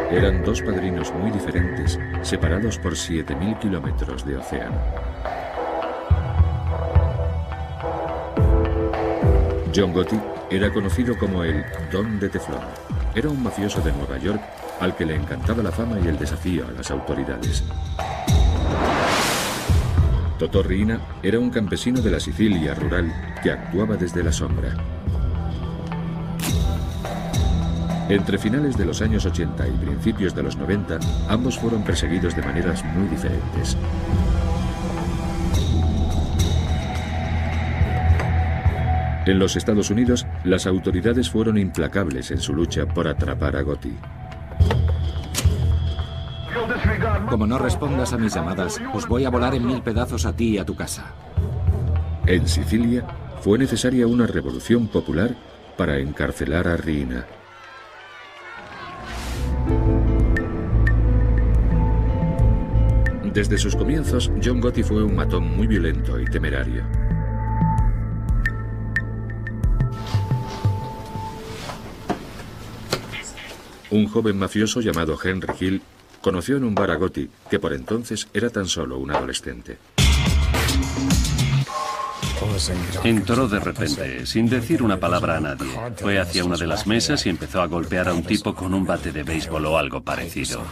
Eran dos padrinos muy diferentes, separados por 7.000 kilómetros de océano. John Gotti era conocido como el Don de Teflón. Era un mafioso de Nueva York al que le encantaba la fama y el desafío a las autoridades. Totò Riina era un campesino de la Sicilia rural que actuaba desde la sombra. Entre finales de los años 80 y principios de los 90, ambos fueron perseguidos de maneras muy diferentes. En los Estados Unidos, las autoridades fueron implacables en su lucha por atrapar a Gotti. Como no respondas a mis llamadas, os voy a volar en 1000 pedazos a ti y a tu casa. En Sicilia, fue necesaria una revolución popular para encarcelar a Riina. Desde sus comienzos, John Gotti fue un matón muy violento y temerario. Un joven mafioso llamado Henry Hill conoció en un bar a Gotti, que por entonces era tan solo un adolescente. Entró de repente, sin decir una palabra a nadie. Fue hacia una de las mesas y empezó a golpear a un tipo con un bate de béisbol o algo parecido.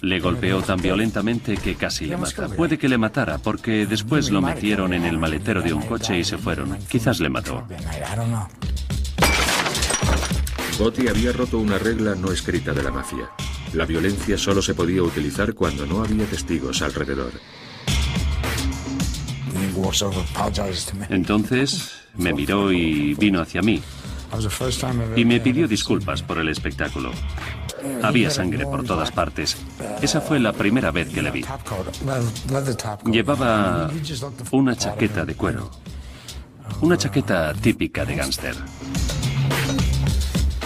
Le golpeó tan violentamente que casi le mata. Puede que le matara, porque después lo metieron en el maletero de un coche y se fueron. Quizás le mató. Gotti había roto una regla no escrita de la mafia. La violencia solo se podía utilizar cuando no había testigos alrededor. Entonces me miró y vino hacia mí. Y me pidió disculpas por el espectáculo. Había sangre por todas partes. Esa fue la primera vez que le vi. Llevaba una chaqueta de cuero. Una chaqueta típica de gángster.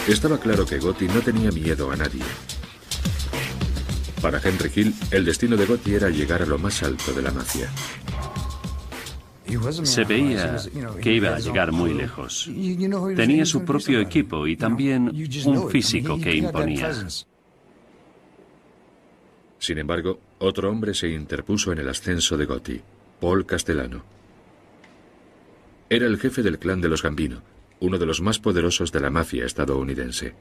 Estaba claro que Gotti no tenía miedo a nadie. Para Henry Hill, el destino de Gotti era llegar a lo más alto de la mafia. Se veía que iba a llegar muy lejos. Tenía su propio equipo y también un físico que imponía. Sin embargo, otro hombre se interpuso en el ascenso de Gotti, Paul Castellano. Era el jefe del clan de los Gambino, uno de los más poderosos de la mafia estadounidense.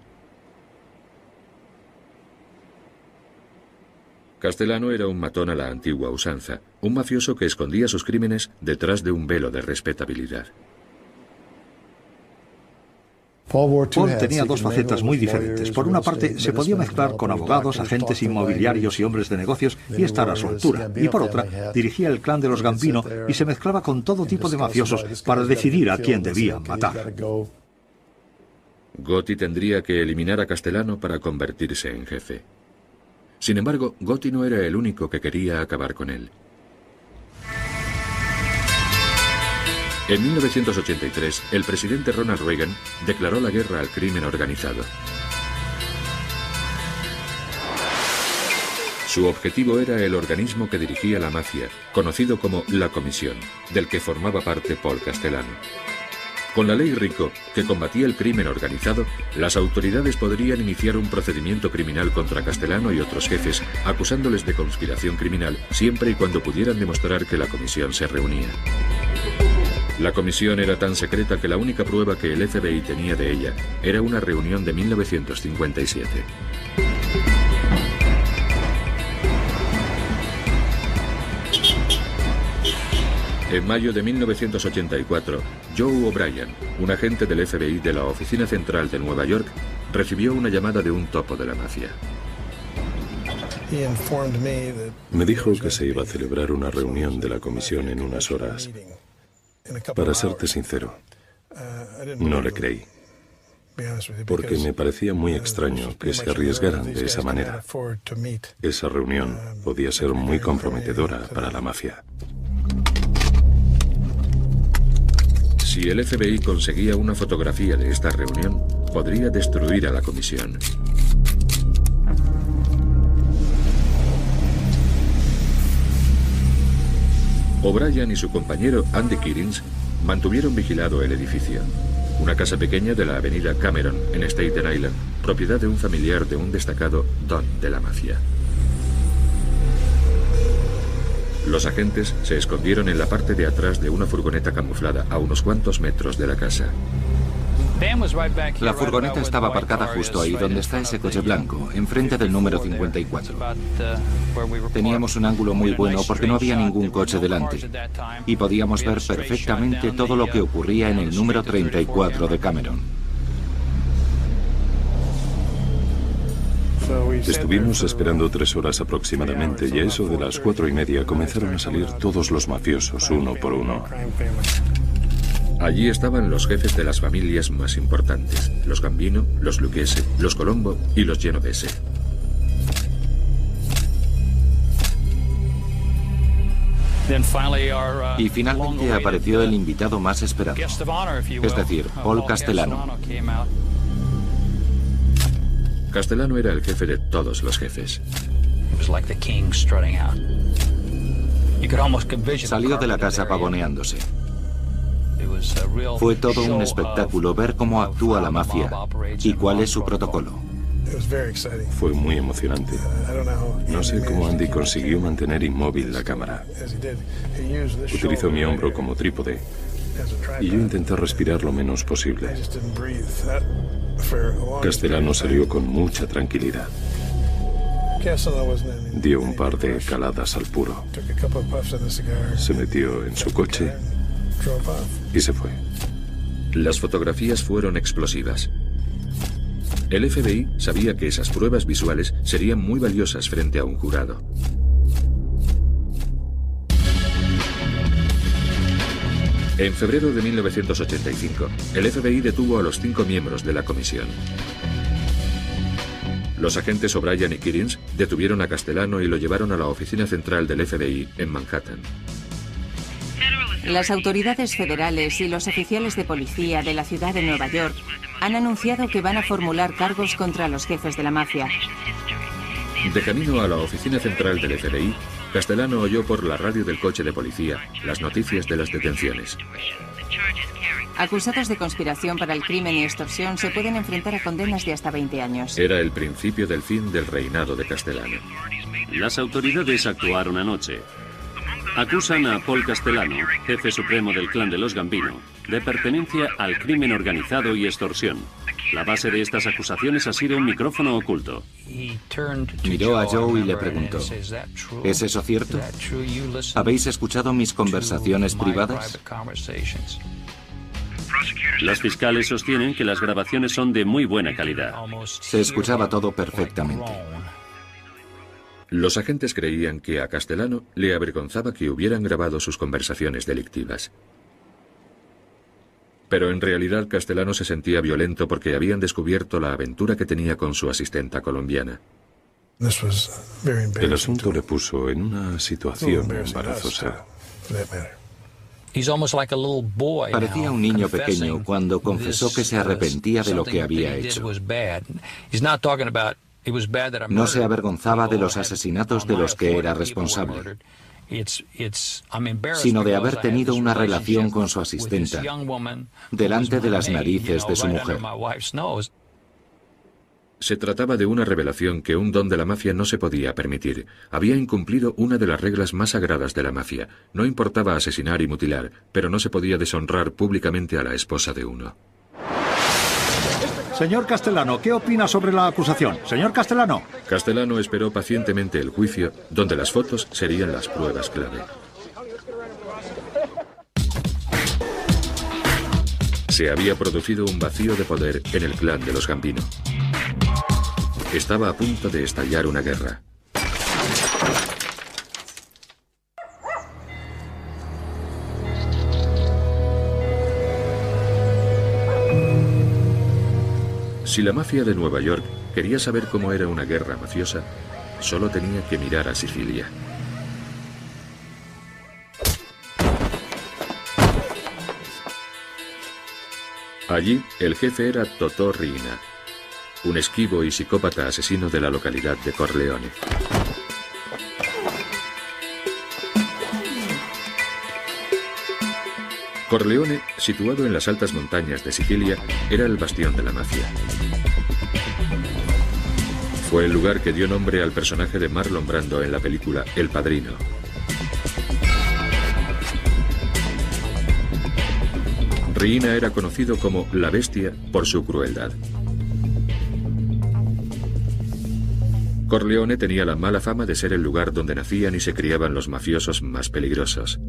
Castellano era un matón a la antigua usanza, un mafioso que escondía sus crímenes detrás de un velo de respetabilidad. Paul tenía dos facetas muy diferentes. Por una parte, se podía mezclar con abogados, agentes inmobiliarios y hombres de negocios y estar a su altura. Y por otra, dirigía el clan de los Gambino y se mezclaba con todo tipo de mafiosos para decidir a quién debían matar. Gotti tendría que eliminar a Castellano para convertirse en jefe. Sin embargo, Gotti no era el único que quería acabar con él. En 1983, el presidente Ronald Reagan declaró la guerra al crimen organizado. Su objetivo era el organismo que dirigía la mafia, conocido como la Comisión, del que formaba parte Paul Castellano. Con la ley RICO, que combatía el crimen organizado, las autoridades podrían iniciar un procedimiento criminal contra Castellano y otros jefes, acusándoles de conspiración criminal, siempre y cuando pudieran demostrar que la comisión se reunía. La comisión era tan secreta que la única prueba que el FBI tenía de ella era una reunión de 1957. En mayo de 1984, Joe O'Brien, un agente del FBI de la Oficina Central de Nueva York, recibió una llamada de un topo de la mafia. Me dijo que se iba a celebrar una reunión de la comisión en unas horas. Para serte sincero, no le creí, porque me parecía muy extraño que se arriesgaran de esa manera. Esa reunión podía ser muy comprometedora para la mafia. Si el FBI conseguía una fotografía de esta reunión, podría destruir a la comisión. O'Brien y su compañero Andy Kirins mantuvieron vigilado el edificio. una casa pequeña de la avenida Cameron, en Staten Island, propiedad de un familiar de un destacado don de la mafia. Los agentes se escondieron en la parte de atrás de una furgoneta camuflada a unos cuantos metros de la casa. La furgoneta estaba aparcada justo ahí donde está ese coche blanco, enfrente del número 54. Teníamos un ángulo muy bueno porque no había ningún coche delante y podíamos ver perfectamente todo lo que ocurría en el número 34 de Cameron. Estuvimos esperando 3 horas aproximadamente y a eso de las 4:30 comenzaron a salir todos los mafiosos uno por uno. Allí estaban los jefes de las familias más importantes, los Gambino, los Lucchese, los Colombo y los Genovese. Y finalmente apareció el invitado más esperado, es decir, Paul Castellano. Castellano era el jefe de todos los jefes. Salió de la casa pavoneándose. Fue todo un espectáculo ver cómo actúa la mafia y cuál es su protocolo. Fue muy emocionante. No sé cómo Andy consiguió mantener inmóvil la cámara. Utilizó mi hombro como trípode y yo intenté respirar lo menos posible. Castellano salió con mucha tranquilidad. Dio un par de caladas al puro. Se metió en su coche y se fue. Las fotografías fueron explosivas. El FBI sabía que esas pruebas visuales serían muy valiosas frente a un jurado. En febrero de 1985, el FBI detuvo a los 5 miembros de la comisión. Los agentes O'Brien y Kirins detuvieron a Castellano y lo llevaron a la oficina central del FBI en Manhattan. Las autoridades federales y los oficiales de policía de la ciudad de Nueva York han anunciado que van a formular cargos contra los jefes de la mafia. De camino a la oficina central del FBI, Castellano oyó por la radio del coche de policía las noticias de las detenciones. Acusados de conspiración para el crimen y extorsión se pueden enfrentar a condenas de hasta 20 años. Era el principio del fin del reinado de Castellano. Las autoridades actuaron anoche. Acusan a Paul Castellano, jefe supremo del clan de los Gambino, de pertenencia al crimen organizado y extorsión. La base de estas acusaciones ha sido un micrófono oculto. Miró a Joe y le preguntó: ¿es eso cierto? ¿Habéis escuchado mis conversaciones privadas? Los fiscales sostienen que las grabaciones son de muy buena calidad. Se escuchaba todo perfectamente. Los agentes creían que a Castellano le avergonzaba que hubieran grabado sus conversaciones delictivas. Pero en realidad Castellano se sentía violento porque habían descubierto la aventura que tenía con su asistenta colombiana. El asunto le puso en una situación embarazosa. Parecía un niño pequeño cuando confesó que se arrepentía de lo que había hecho. No se avergonzaba de los asesinatos de los que era responsable, sino de haber tenido una relación con su asistenta delante de las narices de su mujer. Se trataba de una revelación que un don de la mafia no se podía permitir. Había incumplido una de las reglas más sagradas de la mafia. No importaba asesinar y mutilar, pero no se podía deshonrar públicamente a la esposa de uno. Señor Castellano, ¿qué opina sobre la acusación? Señor Castellano. Castellano esperó pacientemente el juicio, donde las fotos serían las pruebas clave. Se había producido un vacío de poder en el clan de los Gambino. Estaba a punto de estallar una guerra. Si la mafia de Nueva York quería saber cómo era una guerra mafiosa, solo tenía que mirar a Sicilia. Allí, el jefe era Totò Riina, un esquivo y psicópata asesino de la localidad de Corleone. Corleone, situado en las altas montañas de Sicilia, era el bastión de la mafia. Fue el lugar que dio nombre al personaje de Marlon Brando en la película El Padrino. Riina era conocido como la Bestia por su crueldad. Corleone tenía la mala fama de ser el lugar donde nacían y se criaban los mafiosos más peligrosos.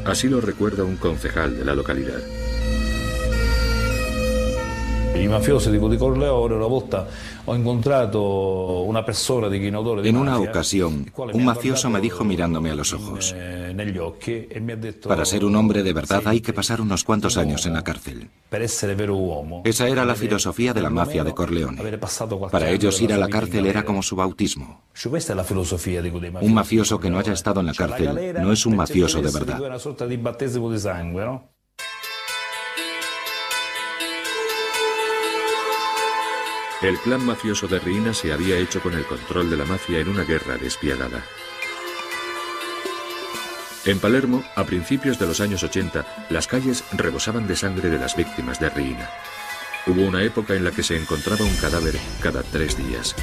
Así lo recuerda un concejal de la localidad. En una ocasión, un mafioso me dijo mirándome a los ojos: para ser un hombre de verdad hay que pasar unos cuantos años en la cárcel. Esa era la filosofía de la mafia de Corleone. Para ellos ir a la cárcel era como su bautismo. Un mafioso que no haya estado en la cárcel no es un mafioso de verdad. El clan mafioso de Riina se había hecho con el control de la mafia en una guerra despiadada. En Palermo, a principios de los años 80, las calles rebosaban de sangre de las víctimas de Riina. Hubo una época en la que se encontraba un cadáver cada 3 días.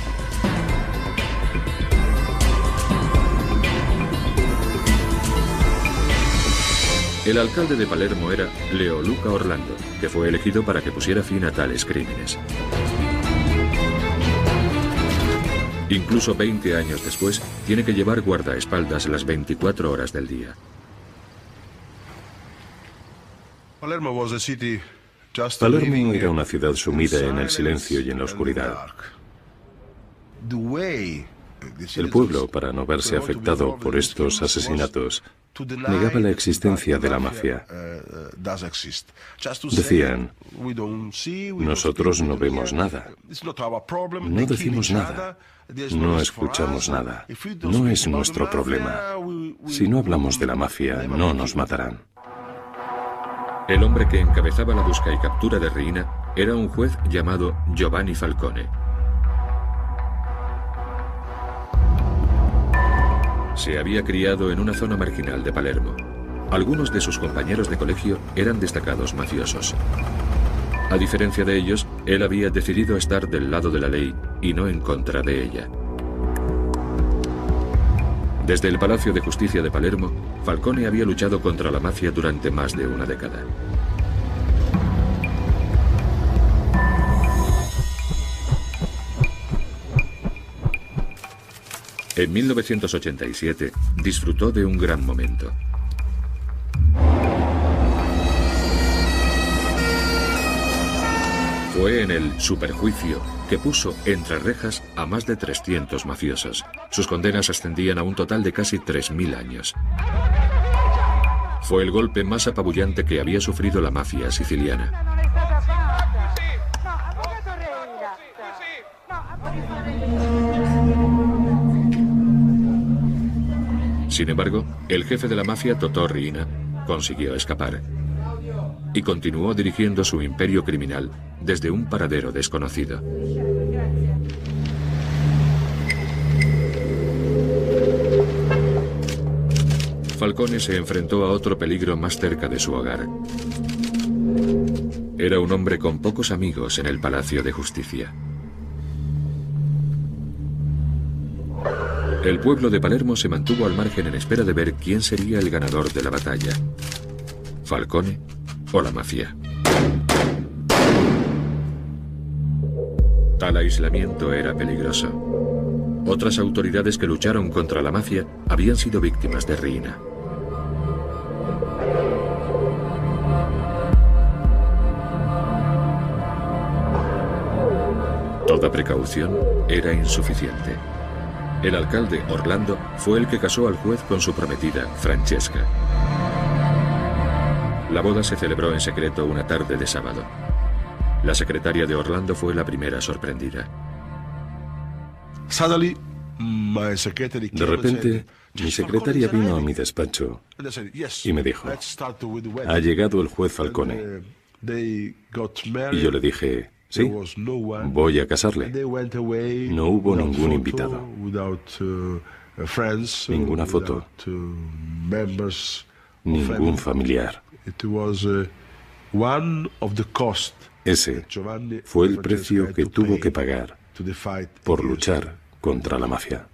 El alcalde de Palermo era Leoluca Orlando, que fue elegido para que pusiera fin a tales crímenes. Incluso 20 años después, tiene que llevar guardaespaldas las 24 horas del día. Palermo era una ciudad sumida en el silencio y en la oscuridad. El pueblo, para no verse afectado por estos asesinatos, negaba la existencia de la mafia. Decían: nosotros no vemos nada, no decimos nada, no escuchamos nada, no es nuestro problema. Si no hablamos de la mafia, no nos matarán. El hombre que encabezaba la busca y captura de Riina era un juez llamado Giovanni Falcone. Se había criado en una zona marginal de Palermo. Algunos de sus compañeros de colegio eran destacados mafiosos. A diferencia de ellos, él había decidido estar del lado de la ley y no en contra de ella. Desde el Palacio de Justicia de Palermo, Falcone había luchado contra la mafia durante más de una década. En 1987, disfrutó de un gran momento. Fue en el superjuicio que puso entre rejas a más de 300 mafiosos. Sus condenas ascendían a un total de casi 3.000 años. Fue el golpe más apabullante que había sufrido la mafia siciliana. Sin embargo, el jefe de la mafia, Totò Riina, consiguió escapar y continuó dirigiendo su imperio criminal desde un paradero desconocido. Falcone se enfrentó a otro peligro más cerca de su hogar. Era un hombre con pocos amigos en el Palacio de Justicia. El pueblo de Palermo se mantuvo al margen en espera de ver quién sería el ganador de la batalla: Falcone o la mafia. Tal aislamiento era peligroso. Otras autoridades que lucharon contra la mafia habían sido víctimas de Riina. Toda precaución era insuficiente. El alcalde, Orlando, fue el que casó al juez con su prometida, Francesca. La boda se celebró en secreto una tarde de sábado. La secretaria de Orlando fue la primera sorprendida. De repente, mi secretaria vino a mi despacho y me dijo: ha llegado el juez Falcone. Y yo le dije: sí, voy a casarle. No hubo ningún invitado, ninguna foto, ningún familiar. Ese fue el precio que tuvo que pagar por luchar contra la mafia.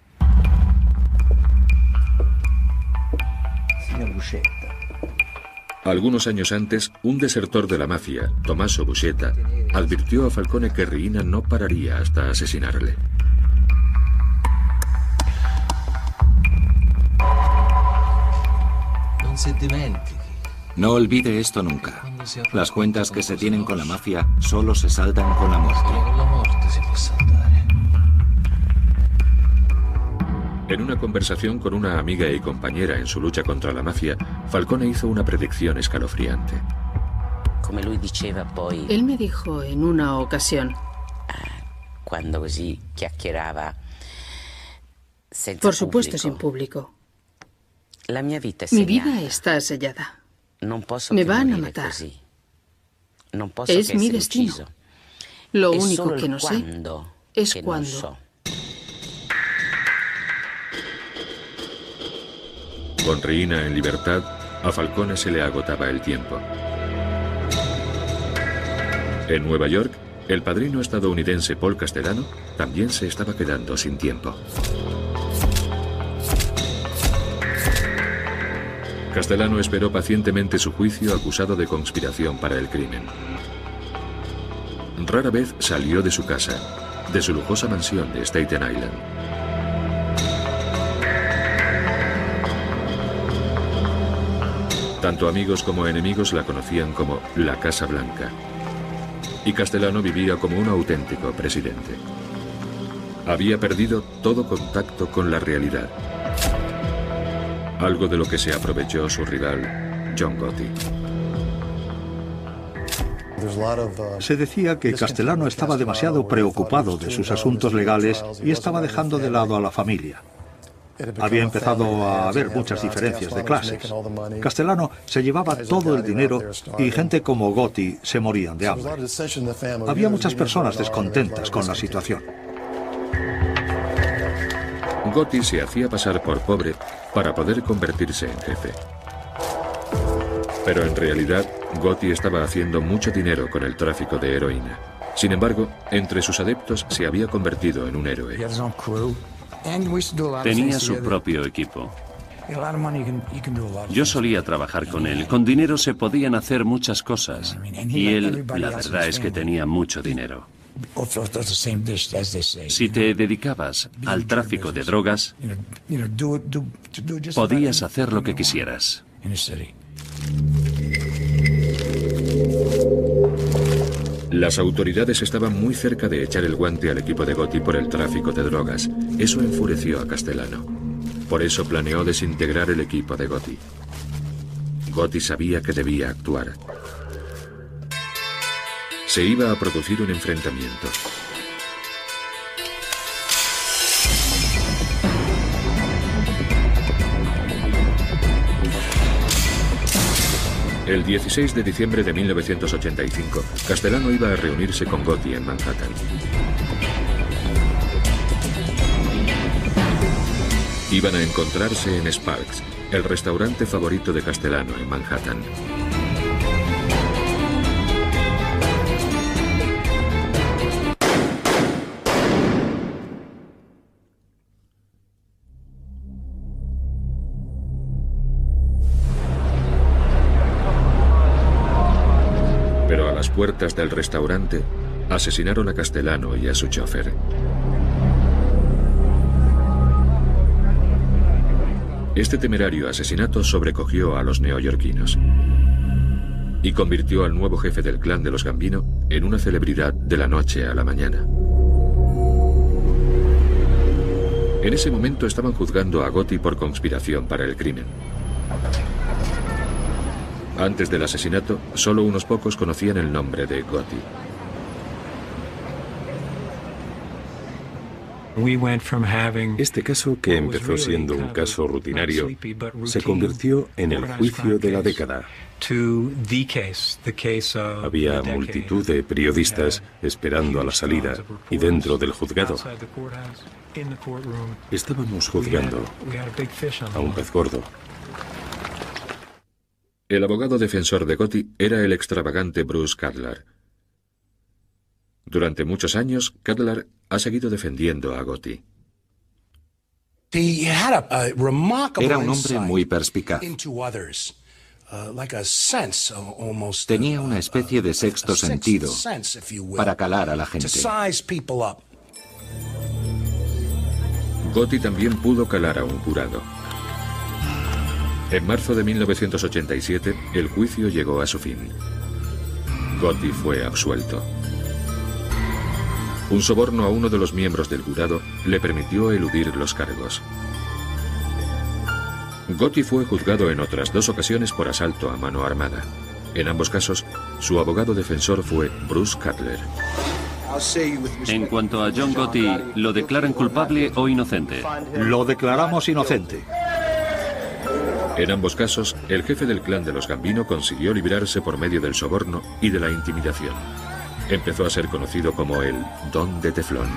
Algunos años antes, un desertor de la mafia, Tommaso Buscetta, advirtió a Falcone que Riina no pararía hasta asesinarle. No olvide esto nunca. Las cuentas que se tienen con la mafia solo se saldan con la muerte. En una conversación con una amiga y compañera en su lucha contra la mafia, Falcone hizo una predicción escalofriante. Él me dijo en una ocasión, por supuesto sin público, mi vida está sellada. Me van a matar. Es mi destino. Lo único que no sé es cuándo. Con Riina en libertad, a Falcone se le agotaba el tiempo. En Nueva York, el padrino estadounidense Paul Castellano también se estaba quedando sin tiempo. Castellano esperó pacientemente su juicio acusado de conspiración para el crimen. Rara vez salió de su casa, de su lujosa mansión de Staten Island. Tanto amigos como enemigos la conocían como la Casa Blanca. Y Castellano vivía como un auténtico presidente. Había perdido todo contacto con la realidad. Algo de lo que se aprovechó su rival, John Gotti. Se decía que Castellano estaba demasiado preocupado de sus asuntos legales y estaba dejando de lado a la familia. Había empezado a haber muchas diferencias de clases. Castellano se llevaba todo el dinero y gente como Gotti se morían de hambre. Había muchas personas descontentas con la situación. Gotti se hacía pasar por pobre para poder convertirse en jefe. Pero en realidad, Gotti estaba haciendo mucho dinero con el tráfico de heroína. Sin embargo, entre sus adeptos se había convertido en un héroe. Tenía su propio equipo. Yo solía trabajar con él. Con dinero se podían hacer muchas cosas. Y él, la verdad es que tenía mucho dinero. Si te dedicabas al tráfico de drogas, podías hacer lo que quisieras. Las autoridades estaban muy cerca de echar el guante al equipo de Gotti por el tráfico de drogas. Eso enfureció a Castellano. Por eso planeó desintegrar el equipo de Gotti. Gotti sabía que debía actuar. Se iba a producir un enfrentamiento. El 16 de diciembre de 1985, Castellano iba a reunirse con Gotti en Manhattan. Iban a encontrarse en Sparks, el restaurante favorito de Castellano en Manhattan. Pero a las puertas del restaurante asesinaron a Castellano y a su chofer. Este temerario asesinato sobrecogió a los neoyorquinos y convirtió al nuevo jefe del clan de los Gambino en una celebridad de la noche a la mañana. En ese momento estaban juzgando a Gotti por conspiración para el crimen. Antes del asesinato, solo unos pocos conocían el nombre de Gotti. Este caso, que empezó siendo un caso rutinario, se convirtió en el juicio de la década. Había multitud de periodistas esperando a la salida y dentro del juzgado. Estábamos juzgando a un pez gordo. El abogado defensor de Gotti era el extravagante Bruce Cutler. Durante muchos años, Cutler ha seguido defendiendo a Gotti. Era un hombre muy perspicaz. Tenía una especie de sexto sentido para calar a la gente. Gotti también pudo calar a un jurado. En marzo de 1987, el juicio llegó a su fin. Gotti fue absuelto. Un soborno a uno de los miembros del jurado le permitió eludir los cargos. Gotti fue juzgado en otras 2 ocasiones por asalto a mano armada. En ambos casos, su abogado defensor fue Bruce Cutler. En cuanto a John Gotti, ¿lo declaran culpable o inocente? Lo declaramos inocente. En ambos casos, el jefe del clan de los Gambino consiguió librarse por medio del soborno y de la intimidación. Empezó a ser conocido como el Don de Teflón.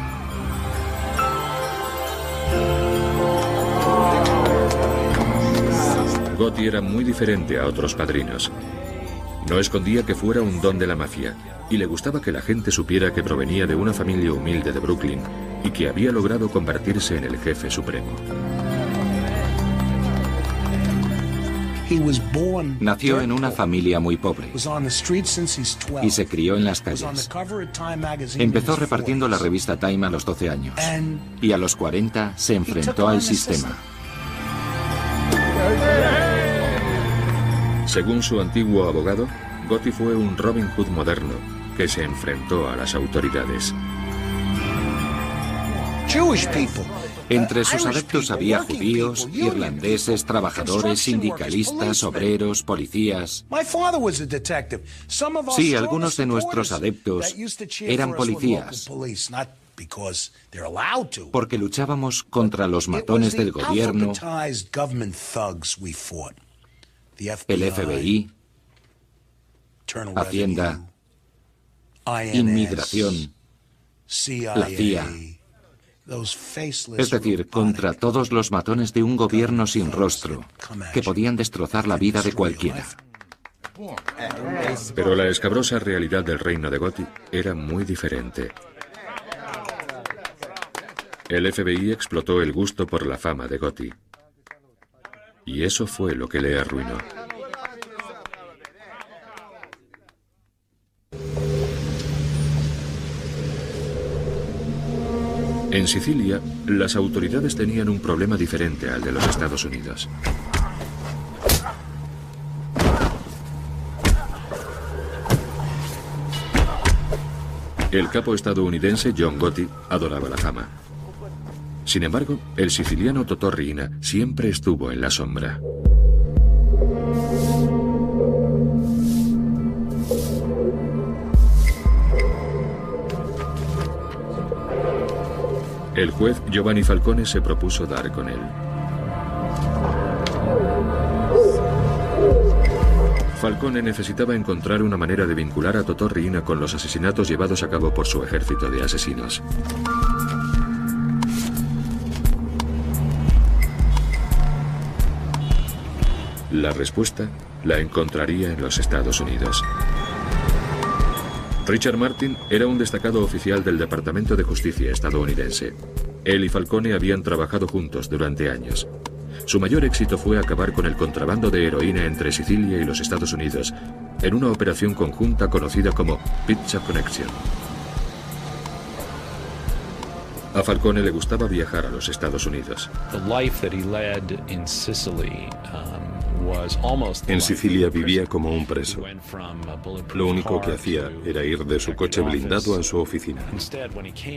Gotti era muy diferente a otros padrinos. No escondía que fuera un don de la mafia y le gustaba que la gente supiera que provenía de una familia humilde de Brooklyn y que había logrado convertirse en el jefe supremo. Nació en una familia muy pobre y se crió en las calles. Empezó repartiendo la revista Time a los 12 años y a los 40 se enfrentó al sistema. Según su antiguo abogado, Gotti fue un Robin Hood moderno que se enfrentó a las autoridades. Entre sus adeptos había judíos, irlandeses, trabajadores, sindicalistas, obreros, policías. Sí, algunos de nuestros adeptos eran policías, porque luchábamos contra los matones del gobierno, el FBI, Hacienda, Inmigración, la CIA. Es decir, contra todos los matones de un gobierno sin rostro que podían destrozar la vida de cualquiera. Pero la escabrosa realidad del reino de Gotti era muy diferente. El FBI explotó el gusto por la fama de Gotti. Y eso fue lo que le arruinó. En Sicilia, las autoridades tenían un problema diferente al de los Estados Unidos. El capo estadounidense John Gotti adoraba la fama. Sin embargo, el siciliano Totò Riina siempre estuvo en la sombra. El juez Giovanni Falcone se propuso dar con él. Falcone necesitaba encontrar una manera de vincular a Totò Riina con los asesinatos llevados a cabo por su ejército de asesinos. La respuesta la encontraría en los Estados Unidos. Richard Martin era un destacado oficial del Departamento de Justicia estadounidense. Él y Falcone habían trabajado juntos durante años. Su mayor éxito fue acabar con el contrabando de heroína entre Sicilia y los Estados Unidos en una operación conjunta conocida como Pizza Connection. A Falcone le gustaba viajar a los Estados Unidos. En Sicilia vivía como un preso. Lo único que hacía era ir de su coche blindado a su oficina.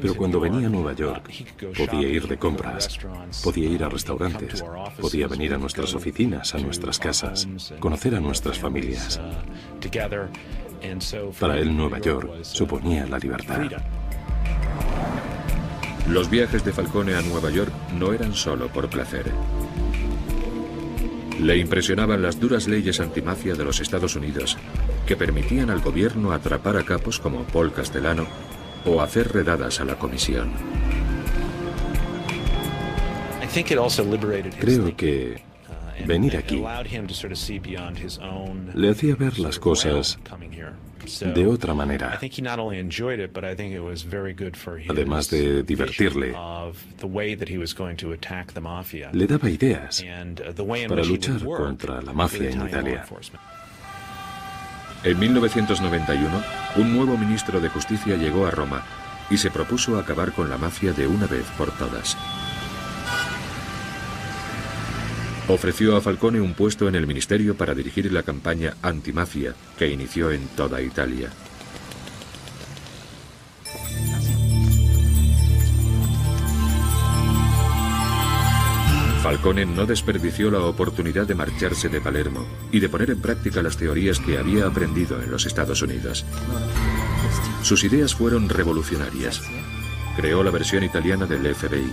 Pero cuando venía a Nueva York, podía ir de compras, podía ir a restaurantes, podía venir a nuestras oficinas, a nuestras casas, conocer a nuestras familias. Para él, Nueva York suponía la libertad. Los viajes de Falcone a Nueva York no eran solo por placer. Le impresionaban las duras leyes antimafia de los Estados Unidos, que permitían al gobierno atrapar a capos como Paul Castellano o hacer redadas a la comisión. Creo que venir aquí le hacía ver las cosas de otra manera. Además de divertirle, le daba ideas para luchar contra la mafia en Italia. En 1991, un nuevo ministro de Justicia llegó a Roma y se propuso acabar con la mafia de una vez por todas. Ofreció a Falcone un puesto en el ministerio para dirigir la campaña antimafia que inició en toda Italia. Falcone no desperdició la oportunidad de marcharse de Palermo y de poner en práctica las teorías que había aprendido en los Estados Unidos. Sus ideas fueron revolucionarias. Creó la versión italiana del FBI.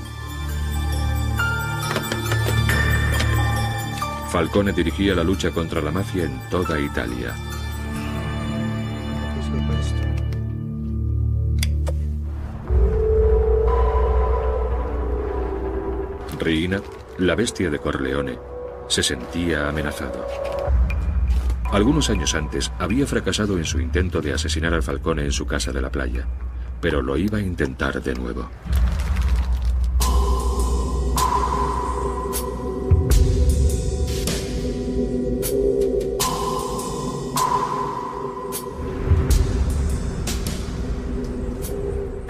Falcone dirigía la lucha contra la mafia en toda Italia. Riina, la bestia de Corleone, se sentía amenazado. Algunos años antes había fracasado en su intento de asesinar al Falcone en su casa de la playa, pero lo iba a intentar de nuevo.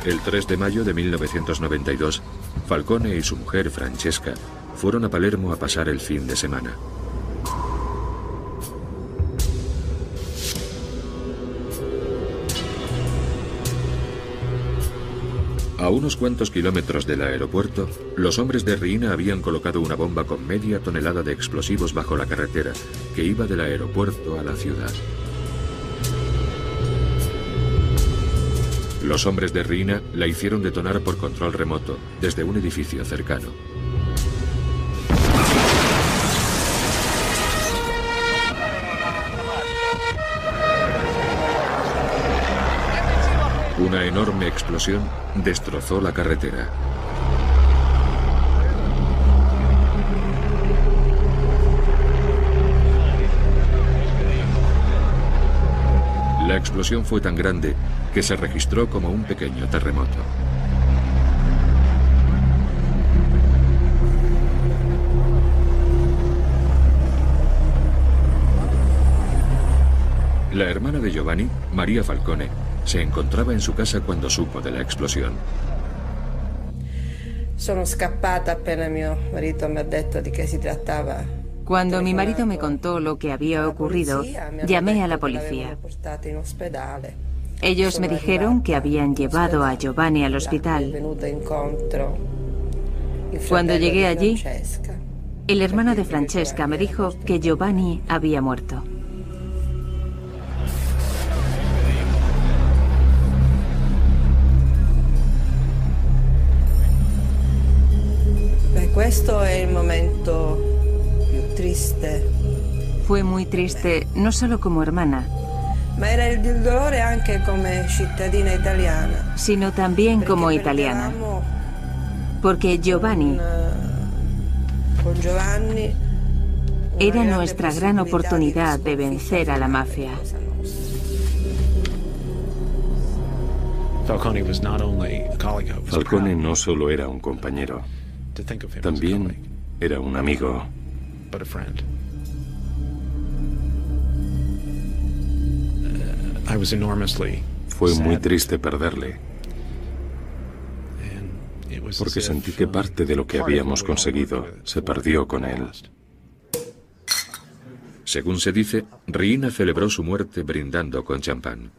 El 3 de mayo de 1992, Falcone y su mujer, Francesca, fueron a Palermo a pasar el fin de semana. A unos cuantos kilómetros del aeropuerto, los hombres de Riina habían colocado una bomba con media tonelada de explosivos bajo la carretera que iba del aeropuerto a la ciudad. Los hombres de Riina la hicieron detonar por control remoto desde un edificio cercano. Una enorme explosión destrozó la carretera. La explosión fue tan grande que se registró como un pequeño terremoto. La hermana de Giovanni, María Falcone, se encontraba en su casa cuando supo de la explosión. Sono scappata appena mio marito mi ha detto di che si trattava. Cuando mi marido me contó lo que había ocurrido, llamé a la policía. Ellos me dijeron que habían llevado a Giovanni al hospital. Cuando llegué allí, el hermano de Francesca me dijo que Giovanni había muerto. Questo è il momento più triste. Fue muy triste, no solo como hermana, ma era il dolore anche come cittadina italiana, sino también como italiana, porque Giovanni era nuestra gran oportunidad de vencer a la mafia. Falcone no solo era un compañero, también era un amigo. Fue muy triste perderle, porque sentí que parte de lo que habíamos conseguido se perdió con él. Según se dice, Riina celebró su muerte brindando con champán.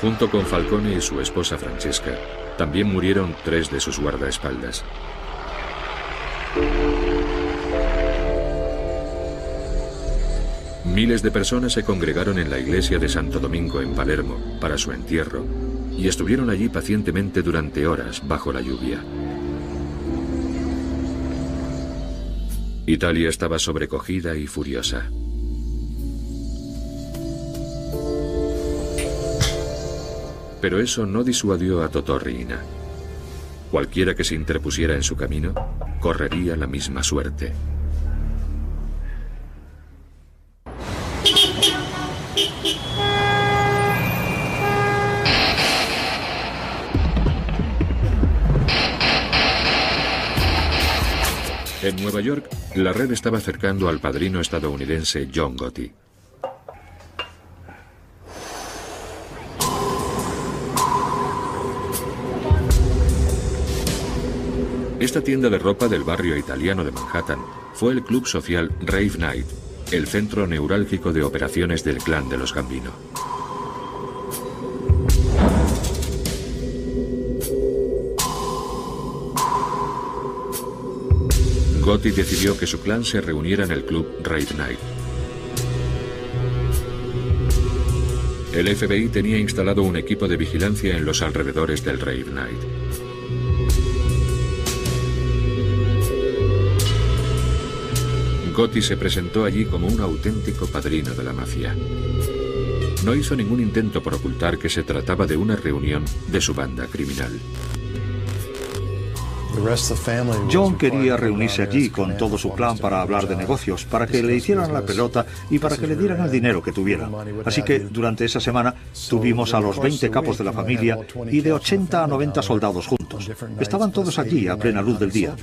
Junto con Falcone y su esposa Francesca, también murieron 3 de sus guardaespaldas. Miles de personas se congregaron en la iglesia de Santo Domingo en Palermo para su entierro y estuvieron allí pacientemente durante horas bajo la lluvia. Italia estaba sobrecogida y furiosa. Pero eso no disuadió a Totorri y Ina. Cualquiera que se interpusiera en su camino correría la misma suerte. En Nueva York, la red estaba acercando al padrino estadounidense John Gotti. Esta tienda de ropa del barrio italiano de Manhattan fue el club social Rave Night, el centro neurálgico de operaciones del clan de los Gambino. Gotti decidió que su clan se reuniera en el club Rave Night. El FBI tenía instalado un equipo de vigilancia en los alrededores del Rave Night. Gotti se presentó allí como un auténtico padrino de la mafia. No hizo ningún intento por ocultar que se trataba de una reunión de su banda criminal. John quería reunirse allí con todo su clan para hablar de negocios, para que le hicieran la pelota y para que le dieran el dinero que tuvieran. Así que durante esa semana tuvimos a los 20 capos de la familia y de 80 a 90 soldados juntos. Estaban todos allí a plena luz del día.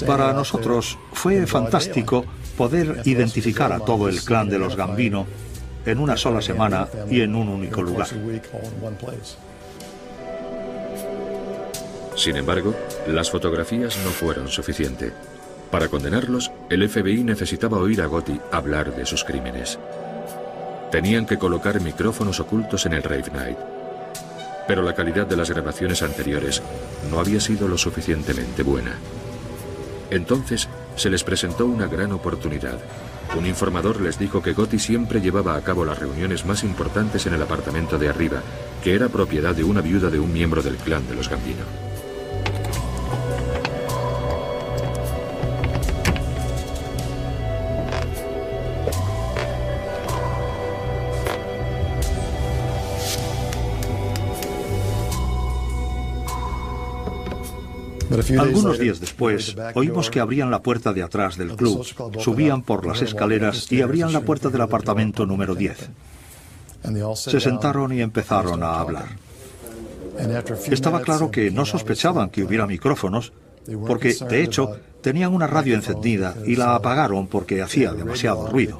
Para nosotros fue fantástico poder identificar a todo el clan de los Gambino en una sola semana y en un único lugar. Sin embargo, las fotografías no fueron suficientes. Para condenarlos, el FBI necesitaba oír a Gotti hablar de sus crímenes. Tenían que colocar micrófonos ocultos en el Rave Night. Pero la calidad de las grabaciones anteriores no había sido lo suficientemente buena. Entonces se les presentó una gran oportunidad. Un informador les dijo que Gotti siempre llevaba a cabo las reuniones más importantes en el apartamento de arriba, que era propiedad de una viuda de un miembro del clan de los Gambino. Algunos días después, oímos que abrían la puerta de atrás del club, subían por las escaleras y abrían la puerta del apartamento número 10. Se sentaron y empezaron a hablar. Estaba claro que no sospechaban que hubiera micrófonos, porque, de hecho, tenían una radio encendida y la apagaron porque hacía demasiado ruido.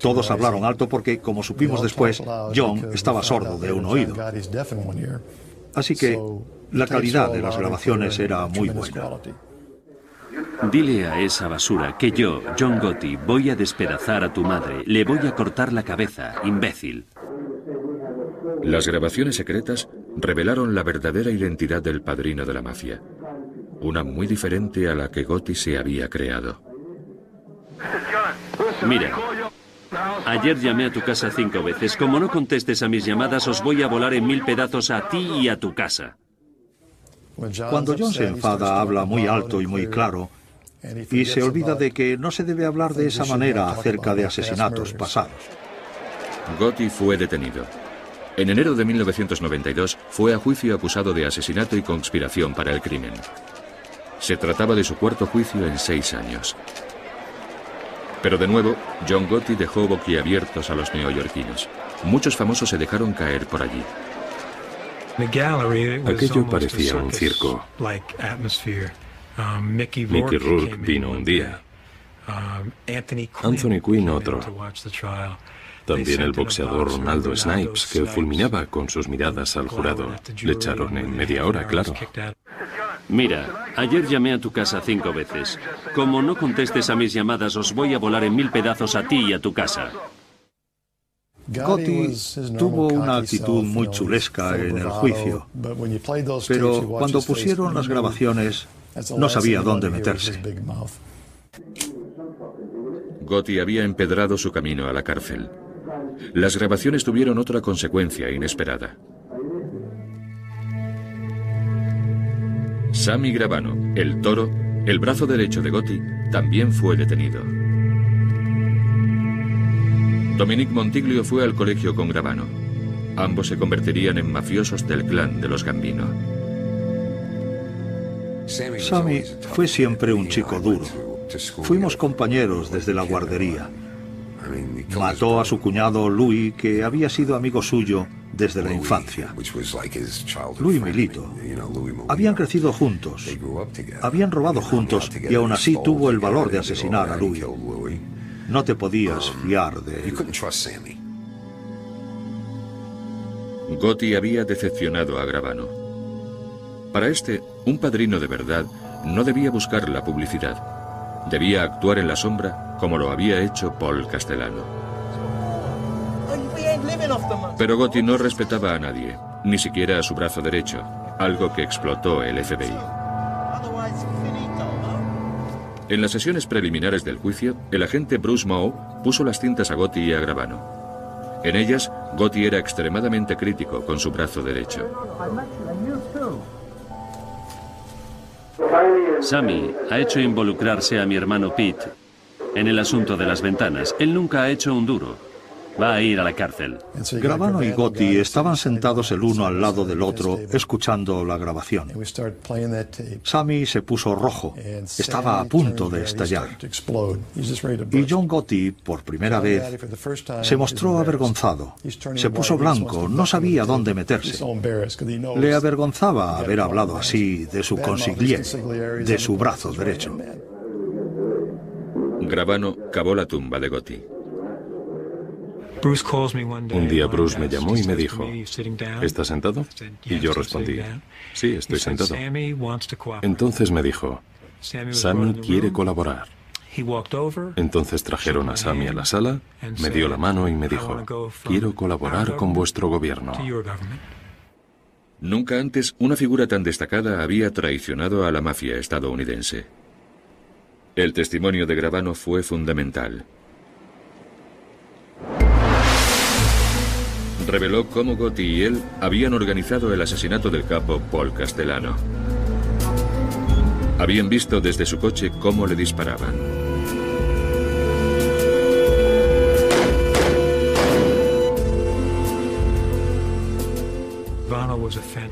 Todos hablaron alto porque, como supimos después, John estaba sordo de un oído. Así que la calidad de las grabaciones era muy buena. Dile a esa basura que yo, John Gotti, voy a despedazar a tu madre. Le voy a cortar la cabeza, imbécil. Las grabaciones secretas revelaron la verdadera identidad del padrino de la mafia. Una muy diferente a la que Gotti se había creado. Mira, ayer llamé a tu casa 5 veces. Como no contestes a mis llamadas, os voy a volar en 1000 pedazos a ti y a tu casa. Cuando John se enfada, habla muy alto y muy claro, y se olvida de que no se debe hablar de esa manera acerca de asesinatos pasados. Gotti fue detenido. En enero de 1992 fue a juicio acusado de asesinato y conspiración para el crimen. Se trataba de su cuarto juicio en 6 años. Pero de nuevo, John Gotti dejó boquiabiertos a los neoyorquinos. Muchos famosos se dejaron caer por allí. Aquello parecía un circo. Mickey Rourke vino un día. Anthony Quinn otro. También el boxeador Ronaldo Snipes, que fulminaba con sus miradas al jurado. Le echaron en media hora, claro. Mira, ayer llamé a tu casa 5 veces. Como no contestes a mis llamadas, os voy a volar en 1000 pedazos a ti y a tu casa. Gotti tuvo una actitud muy chulesca en el juicio, pero cuando pusieron las grabaciones no sabía dónde meterse. Gotti había empedrado su camino a la cárcel. Las grabaciones tuvieron otra consecuencia inesperada. Sammy Gravano, el toro, el brazo derecho de Gotti, también fue detenido. Dominique Montiglio fue al colegio con Gravano. Ambos se convertirían en mafiosos del clan de los Gambino. Sammy fue siempre un chico duro. Fuimos compañeros desde la guardería. Mató a su cuñado Louis, que había sido amigo suyo desde la infancia. Louis Milito. Habían crecido juntos. Habían robado juntos y aún así tuvo el valor de asesinar a Louis. No te podías fiar de él. Gotti había decepcionado a Gravano. Para este, un padrino de verdad no debía buscar la publicidad. Debía actuar en la sombra como lo había hecho Paul Castellano. Pero Gotti no respetaba a nadie, ni siquiera a su brazo derecho, algo que explotó el FBI. En las sesiones preliminares del juicio, el agente Bruce Moe puso las cintas a Gotti y a Gravano. En ellas, Gotti era extremadamente crítico con su brazo derecho. Sammy ha hecho involucrarse a mi hermano Pete en el asunto de las ventanas. Él nunca ha hecho un duro. Va a ir a la cárcel. Gravano y Gotti estaban sentados el uno al lado del otro, escuchando la grabación. Sammy se puso rojo. Estaba a punto de estallar. Y John Gotti, por primera vez, se mostró avergonzado. Se puso blanco, no sabía dónde meterse. Le avergonzaba haber hablado así de su consigliere, de su brazo derecho. Gravano cavó la tumba de Gotti. Un día Bruce me llamó y me dijo, ¿estás sentado? Y yo respondí, sí, estoy sentado. Entonces me dijo, Sammy quiere colaborar. Entonces trajeron a Sammy a la sala, me dio la mano y me dijo, quiero colaborar con vuestro gobierno. Nunca antes una figura tan destacada había traicionado a la mafia estadounidense. El testimonio de Gravano fue fundamental. Reveló cómo Gotti y él habían organizado el asesinato del capo Paul Castellano. Habían visto desde su coche cómo le disparaban.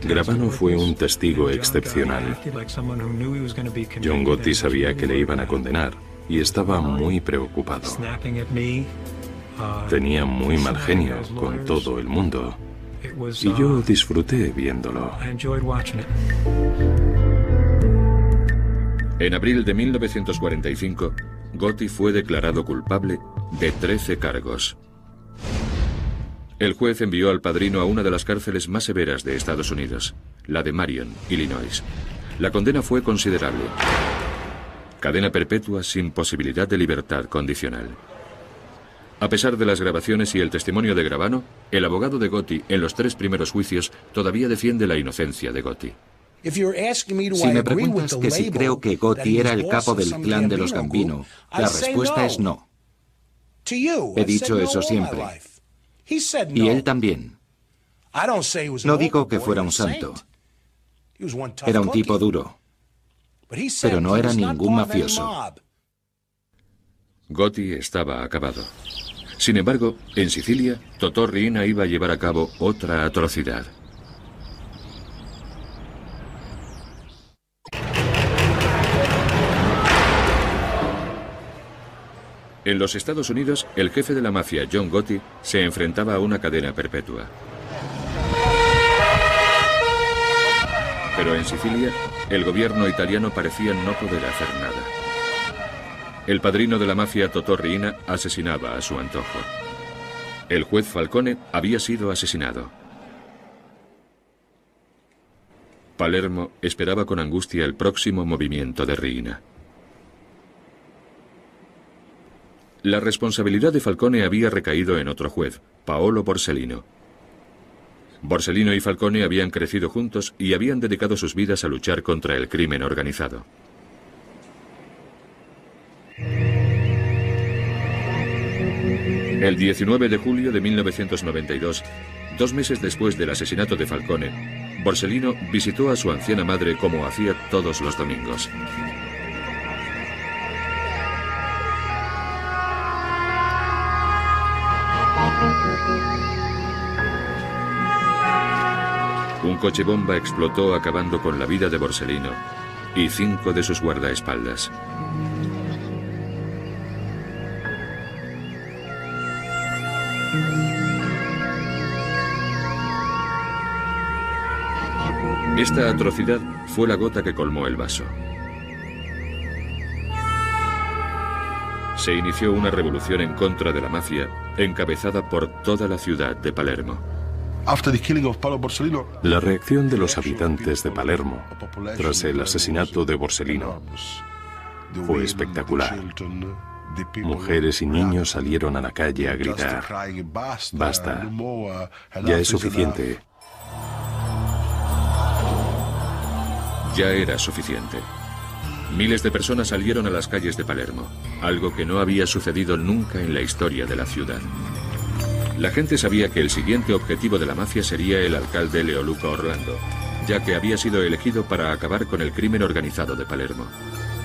Gravano fue un testigo excepcional. John Gotti sabía que le iban a condenar y estaba muy preocupado. Tenía muy mal genio con todo el mundo y yo disfruté viéndolo. En abril de 1945, Gotti fue declarado culpable de 13 cargos. El juez envió al padrino a una de las cárceles más severas de Estados Unidos, la de Marion, Illinois. La condena fue considerable. Cadena perpetua sin posibilidad de libertad condicional. A pesar de las grabaciones y el testimonio de Gravano, el abogado de Gotti en los 3 primeros juicios todavía defiende la inocencia de Gotti. Si me preguntas que si creo que Gotti era el capo del clan de los Gambino, la respuesta es no. He dicho eso siempre. Y él también. No digo que fuera un santo. Era un tipo duro. Pero no era ningún mafioso. Gotti estaba acabado. Sin embargo, en Sicilia, Totò Riina iba a llevar a cabo otra atrocidad. En los Estados Unidos, el jefe de la mafia, John Gotti, se enfrentaba a una cadena perpetua. Pero en Sicilia, el gobierno italiano parecía no poder hacer nada. El padrino de la mafia, Totò Riina, asesinaba a su antojo. El juez Falcone había sido asesinado. Palermo esperaba con angustia el próximo movimiento de Riina. La responsabilidad de Falcone había recaído en otro juez, Paolo Borsellino. Borsellino y Falcone habían crecido juntos y habían dedicado sus vidas a luchar contra el crimen organizado. El 19 de julio de 1992, 2 meses después del asesinato de Falcone, Borsellino visitó a su anciana madre como hacía todos los domingos. Un coche bomba explotó acabando con la vida de Borsellino y 5 de sus guardaespaldas. Esta atrocidad fue la gota que colmó el vaso. Se inició una revolución en contra de la mafia, encabezada por toda la ciudad de Palermo. La reacción de los habitantes de Palermo tras el asesinato de Borsellino fue espectacular. Mujeres y niños salieron a la calle a gritar: «Basta, ya es suficiente». Ya era suficiente. Miles de personas salieron a las calles de Palermo, algo que no había sucedido nunca en la historia de la ciudad. La gente sabía que el siguiente objetivo de la mafia sería el alcalde Leoluca Orlando, ya que había sido elegido para acabar con el crimen organizado de Palermo.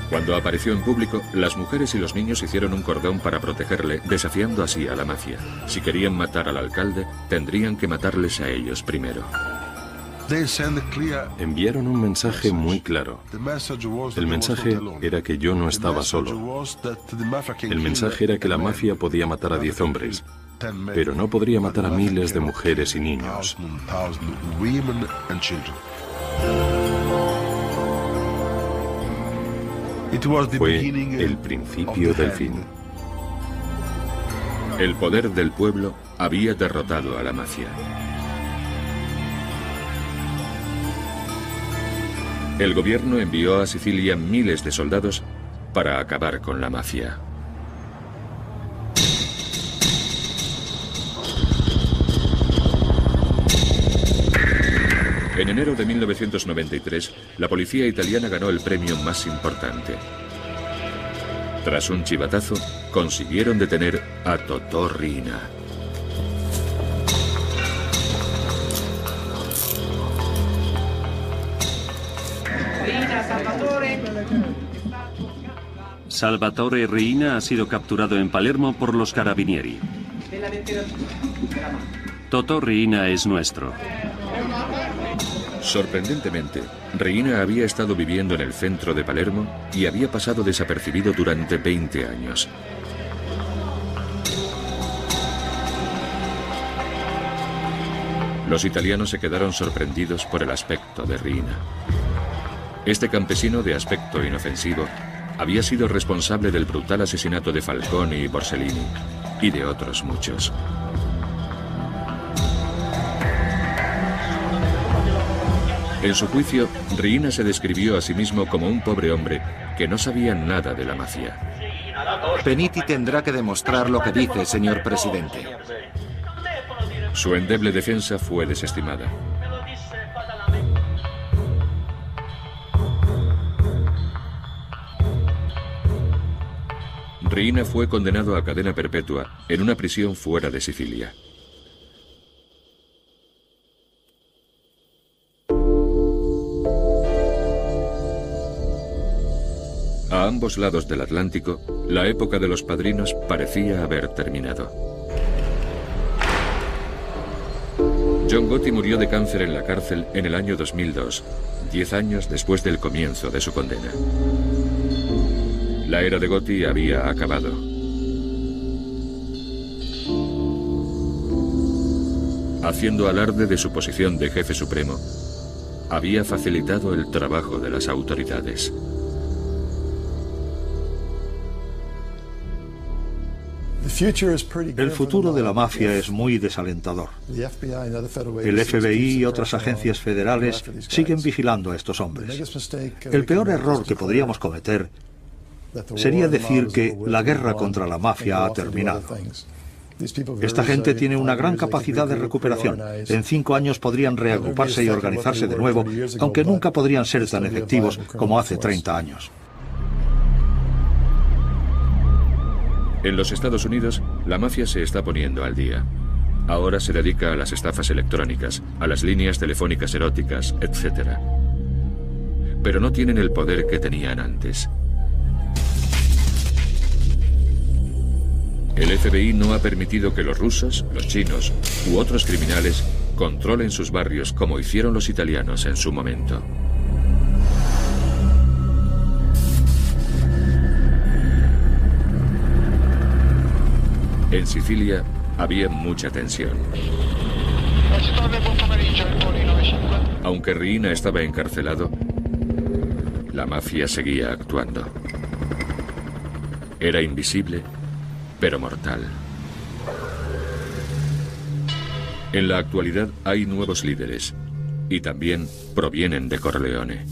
Cuando apareció en público, las mujeres y los niños hicieron un cordón para protegerle, desafiando así a la mafia. Si querían matar al alcalde, tendrían que matarles a ellos primero. Enviaron un mensaje muy claro. El mensaje era que yo no estaba solo. El mensaje era que la mafia podía matar a 10 hombres, pero no podría matar a miles de mujeres y niños. Fue el principio del fin. El poder del pueblo había derrotado a la mafia. El gobierno envió a Sicilia miles de soldados para acabar con la mafia. En enero de 1993, la policía italiana ganó el premio más importante. Tras un chivatazo, consiguieron detener a Totò Riina. Salvatore Riina ha sido capturado en Palermo por los carabinieri. Totò Riina es nuestro. Sorprendentemente, Riina había estado viviendo en el centro de Palermo y había pasado desapercibido durante 20 años. Los italianos se quedaron sorprendidos por el aspecto de Riina. Este campesino de aspecto inofensivo había sido responsable del brutal asesinato de Falcone y Borsellino y de otros muchos. En su juicio, Riina se describió a sí mismo como un pobre hombre que no sabía nada de la mafia. Penniti tendrá que demostrar lo que dice, señor presidente. Su endeble defensa fue desestimada. Riina fue condenado a cadena perpetua en una prisión fuera de Sicilia. A ambos lados del Atlántico, la época de los padrinos parecía haber terminado. John Gotti murió de cáncer en la cárcel en el año 2002, 10 años después del comienzo de su condena. La era de Gotti había acabado. Haciendo alarde de su posición de jefe supremo, había facilitado el trabajo de las autoridades. El futuro de la mafia es muy desalentador. El FBI y otras agencias federales siguen vigilando a estos hombres. El peor error que podríamos cometer sería decir que la guerra contra la mafia ha terminado. Esta gente tiene una gran capacidad de recuperación. En 5 años podrían reagruparse y organizarse de nuevo, aunque nunca podrían ser tan efectivos como hace 30 años. En los Estados Unidos, la mafia se está poniendo al día. Ahora se dedica a las estafas electrónicas, a las líneas telefónicas eróticas, etc. Pero no tienen el poder que tenían antes. El FBI no ha permitido que los rusos, los chinos u otros criminales controlen sus barrios como hicieron los italianos en su momento. En Sicilia había mucha tensión. Aunque Riina estaba encarcelado, la mafia seguía actuando. Era invisible, pero mortal. En la actualidad hay nuevos líderes y también provienen de Corleone.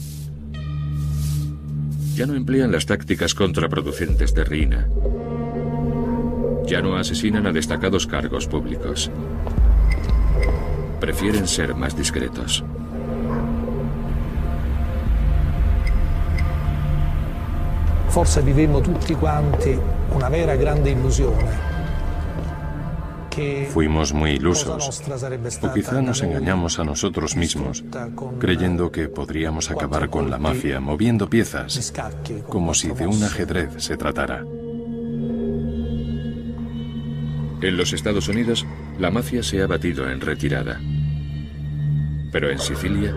Ya no emplean las tácticas contraproducentes de Riina. Ya no asesinan a destacados cargos públicos. Prefieren ser más discretos. Forse vivemmo tutti quanti una vera grande illusione. Fuimos muy ilusos, o quizá nos engañamos a nosotros mismos, creyendo que podríamos acabar con la mafia moviendo piezas, como si de un ajedrez se tratara. En los Estados Unidos, la mafia se ha batido en retirada. Pero en Sicilia,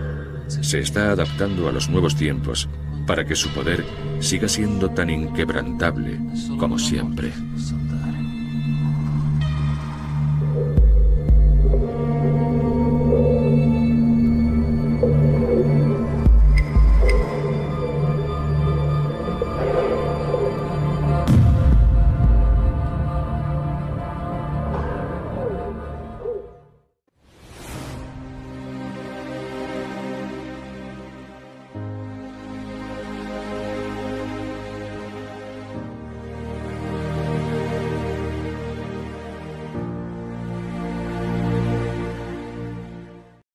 se está adaptando a los nuevos tiempos para que su poder siga siendo tan inquebrantable como siempre.